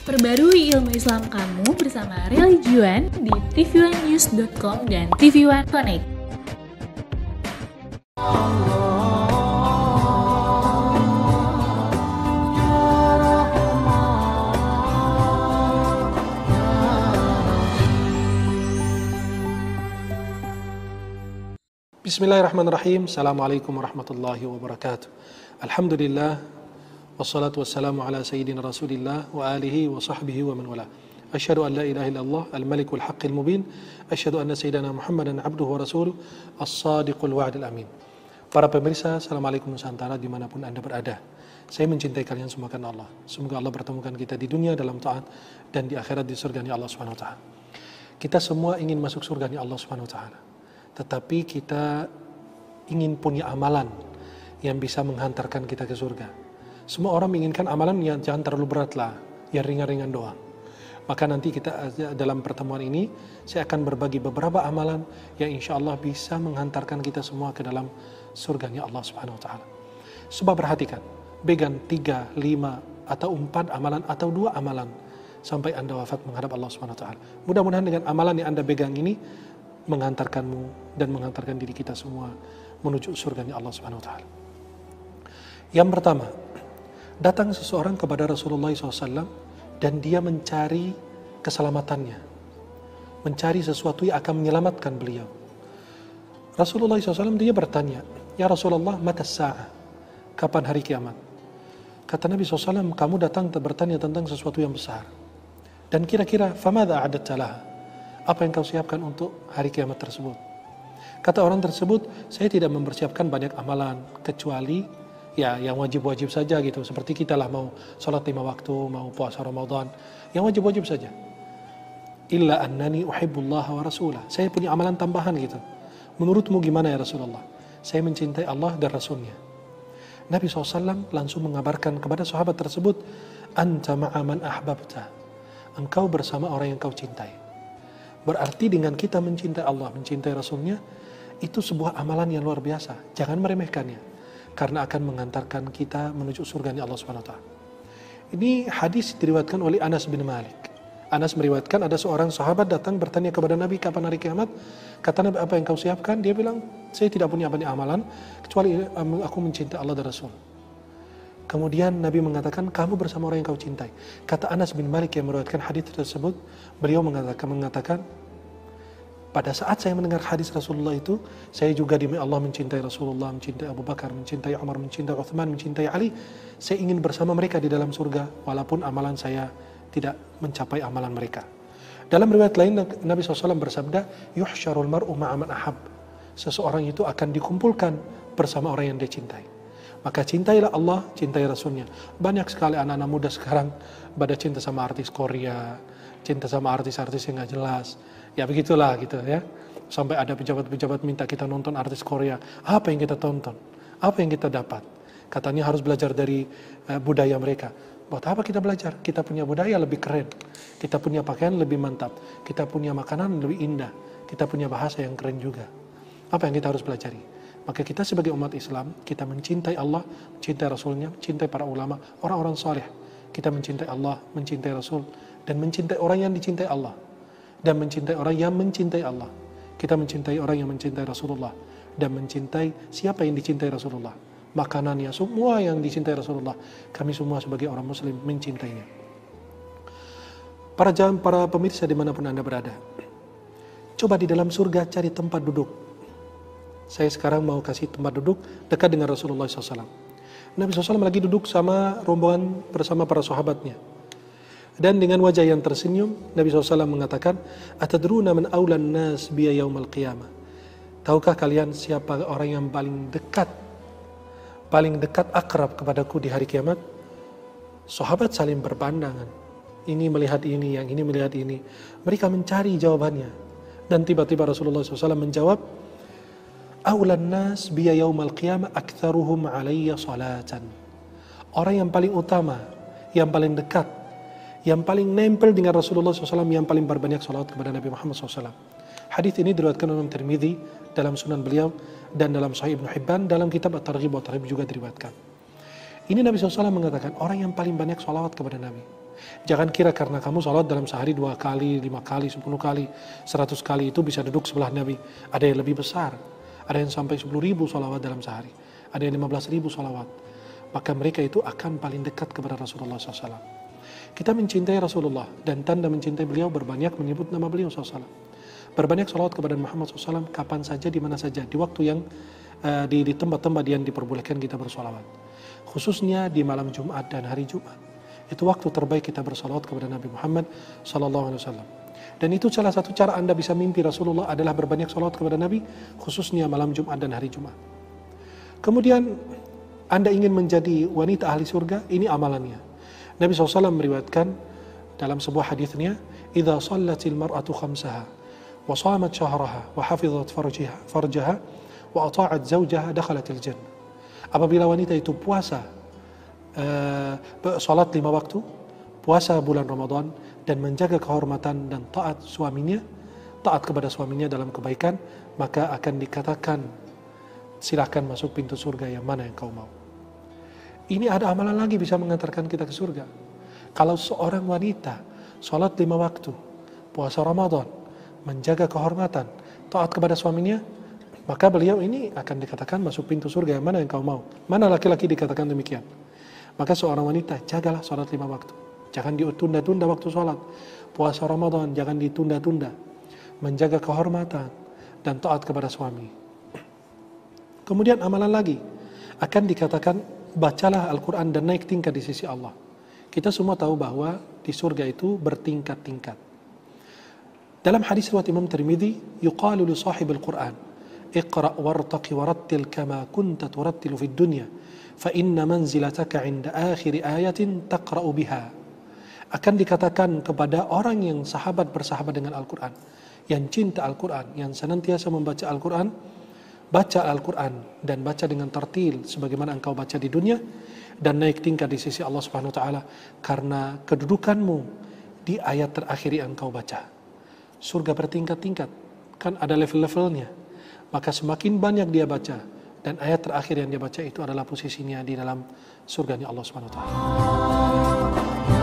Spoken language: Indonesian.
Perbarui ilmu Islam kamu bersama Religiuan di tv1news.com dan TV1 Connect. Bismillahirrahmanirrahim. Assalamualaikum warahmatullahi wabarakatuh. Alhamdulillah, wassalatu wassalamu ala sayyidina rasulillah wa alihi wa sahbihi wa man wala. Asyhadu an la ilaha illallah al-malikul haqqil mubin. Asyhadu anna sayyidina Muhammadan abduhu wa rasuluh as-sadiqul wa'dil amin. Para pemirsa, Assalamualaikum Nusantara dimanapun Anda berada. Saya mencintai kalian semua karena Allah. Semoga Allah pertemukan kita di dunia dalam taat dan di akhirat di surganya Allah Subhanahu wa taala. Kita semua ingin masuk surganya Allah Subhanahu wa taala. Tetapi kita ingin punya amalan yang bisa menghantarkan kita ke surga. Semua orang menginginkan amalan yang jangan terlalu berat lah, yang ringan-ringan doang. Maka nanti kita dalam pertemuan ini, saya akan berbagi beberapa amalan yang insya Allah bisa menghantarkan kita semua ke dalam surganya Allah Subhanahu wa taala. Sebab perhatikan, pegang 3, 5, atau 4 amalan atau 2 amalan sampai Anda wafat menghadap Allah Subhanahu wa taala. Mudah-mudahan dengan amalan yang Anda pegang ini menghantarkanmu dan menghantarkan diri kita semua menuju surganya Allah Subhanahu wa taala. Yang pertama, datang seseorang kepada Rasulullah SAW dan dia mencari keselamatannya, mencari sesuatu yang akan menyelamatkan beliau. Rasulullah SAW dia bertanya, "Ya Rasulullah, mata sa'ah? Kapan hari kiamat?" Kata Nabi SAW, "Kamu datang bertanya tentang sesuatu yang besar. Dan kira-kira, famadha a'adatta laha? Apa yang kau siapkan untuk hari kiamat tersebut?" Kata orang tersebut, "Saya tidak mempersiapkan banyak amalan, kecuali ya yang wajib-wajib saja gitu. Seperti kita lah mau sholat 5 waktu, mau puasa Ramadan, yang wajib-wajib saja. Illa annani uhibbullah wa rasulah. Saya punya amalan tambahan gitu. Menurutmu gimana ya Rasulullah? Saya mencintai Allah dan Rasulnya." Nabi SAW langsung mengabarkan kepada sahabat tersebut, "Anta ma'aman ahbabta." Engkau bersama orang yang kau cintai. Berarti dengan kita mencintai Allah, mencintai Rasulnya, itu sebuah amalan yang luar biasa. Jangan meremehkannya, karena akan mengantarkan kita menuju surganya Allah Subhanahu wa taala. Ini hadis diriwayatkan oleh Anas bin Malik. Anas meriwayatkan ada seorang sahabat datang bertanya kepada Nabi, "Kapan hari kiamat?" Kata Nabi, "Apa yang kau siapkan?" Dia bilang, "Saya tidak punya banyak amalan, kecuali aku mencintai Allah dan Rasul." Kemudian Nabi mengatakan, "Kamu bersama orang yang kau cintai." Kata Anas bin Malik yang meriwayatkan hadis tersebut, beliau mengatakan, "Pada saat saya mendengar hadis Rasulullah itu, saya juga demi Allah mencintai Rasulullah, mencintai Abu Bakar, mencintai Umar, mencintai Uthman, mencintai Ali. Saya ingin bersama mereka di dalam surga, walaupun amalan saya tidak mencapai amalan mereka." Dalam riwayat lain, Nabi SAW bersabda, "Yuhsyarul mar'u ma'aman ahab." Seseorang itu akan dikumpulkan bersama orang yang dia cintai. Maka cintailah Allah, cintai Rasulnya. Banyak sekali anak-anak muda sekarang pada cinta sama artis Korea, cinta sama artis-artis yang gak jelas. Ya begitulah gitu ya. Sampai ada pejabat-pejabat minta kita nonton artis Korea. Apa yang kita tonton? Apa yang kita dapat? Katanya harus belajar dari budaya mereka. Buat apa kita belajar? Kita punya budaya lebih keren. Kita punya pakaian lebih mantap. Kita punya makanan lebih indah. Kita punya bahasa yang keren juga. Apa yang kita harus pelajari? Maka kita sebagai umat Islam, kita mencintai Allah, mencintai Rasulnya, mencintai para ulama, orang-orang saleh. Kita mencintai Allah, mencintai Rasul, dan mencintai orang yang dicintai Allah. Dan mencintai orang yang mencintai Allah. Kita mencintai orang yang mencintai Rasulullah. Dan mencintai siapa yang dicintai Rasulullah. Makanannya, semua yang dicintai Rasulullah. Kami semua sebagai orang muslim mencintainya. Para pemirsa dimanapun Anda berada, coba di dalam surga cari tempat duduk. Saya sekarang mau kasih tempat duduk dekat dengan Rasulullah SAW. Nabi SAW lagi duduk sama rombongan bersama para sahabatnya. Dan dengan wajah yang tersenyum, Nabi SAW mengatakan, "Atadruna man aulan nas biya yaumal qiyamah." Tahukah kalian siapa orang yang paling dekat akrab kepadaku di hari kiamat? Sahabat saling berpandangan. Ini melihat ini, yang ini melihat ini. Mereka mencari jawabannya. Dan tiba-tiba Rasulullah SAW menjawab, "Aulan nas biya yaumal qiyamah aktsaruhum alayya salatan." Orang yang paling utama, yang paling dekat, yang paling nempel dengan Rasulullah SAW, yang paling berbanyak salawat kepada Nabi Muhammad SAW. Hadis ini diriwayatkan oleh Tirmidzi dalam sunan beliau dan dalam Sahih Ibnu Hibban, dalam kitab At-Targhib wa Tarhib juga diriwayatkan. Ini Nabi SAW mengatakan, orang yang paling banyak salawat kepada Nabi, Jangan kira karena kamu salat dalam sehari 2 kali, 5 kali, 10 kali, 100 kali itu bisa duduk sebelah Nabi. Ada yang lebih besar, ada yang sampai 10.000 salawat dalam sehari, ada yang 15.000 salawat. Maka mereka itu akan paling dekat kepada Rasulullah SAW. Kita mencintai Rasulullah dan tanda mencintai beliau berbanyak menyebut nama beliau SAW. Berbanyak salawat kepada Muhammad SAW kapan saja, di mana saja, di waktu yang di tempat-tempat yang diperbolehkan kita bersalawat. Khususnya di malam Jumat dan hari Jumat. Itu waktu terbaik kita bersalawat kepada Nabi Muhammad SAW. Dan itu salah satu cara Anda bisa mimpi Rasulullah adalah berbanyak salawat kepada Nabi, khususnya malam Jumat dan hari Jumat. Kemudian Anda ingin menjadi wanita ahli surga, ini amalannya. Nabi SAW meriwayatkan dalam sebuah hadisnya, "Idza shallatil mar'atu khamsaha wa shamat syahraha wa hafizat farjaha wa ata'at zawjaha dakhalatil jannah." Apabila wanita itu puasa salat 5 waktu, puasa bulan Ramadan dan menjaga kehormatan dan taat suaminya, taat kepada suaminya dalam kebaikan, maka akan dikatakan, silahkan masuk pintu surga yang mana yang kau mau. Ini ada amalan lagi bisa mengantarkan kita ke surga. Kalau seorang wanita salat 5 waktu, puasa Ramadan, menjaga kehormatan, taat kepada suaminya, maka beliau ini akan dikatakan masuk pintu surga yang mana yang kau mau. Mana laki-laki dikatakan demikian? Maka seorang wanita, jagalah salat 5 waktu. Jangan ditunda-tunda waktu salat. Puasa Ramadan jangan ditunda-tunda. Menjaga kehormatan dan taat kepada suami. Kemudian amalan lagi, akan dikatakan bacalah Al-Quran dan naik tingkat di sisi Allah. Kita semua tahu bahwa di surga itu bertingkat-tingkat. Dalam hadis riwayat Imam Tirmidzi, yuqalu li sahibil Quran, iqra' wartaqi warattil kama kunta turattilu fid dunya, fa inna manzilataka 'inda akhir ayatin taqra'u biha. Akan dikatakan kepada orang yang bersahabat dengan Al-Quran, yang cinta Al-Quran, yang senantiasa membaca Al-Quran, baca Al-Quran dan baca dengan tartil sebagaimana engkau baca di dunia, dan naik tingkat di sisi Allah Subhanahu wa taala karena kedudukanmu di ayat terakhir yang engkau baca. Surga bertingkat-tingkat, kan ada level-levelnya. Maka semakin banyak dia baca dan ayat terakhir yang dia baca itu adalah posisinya di dalam surganya Allah Subhanahu wa taala.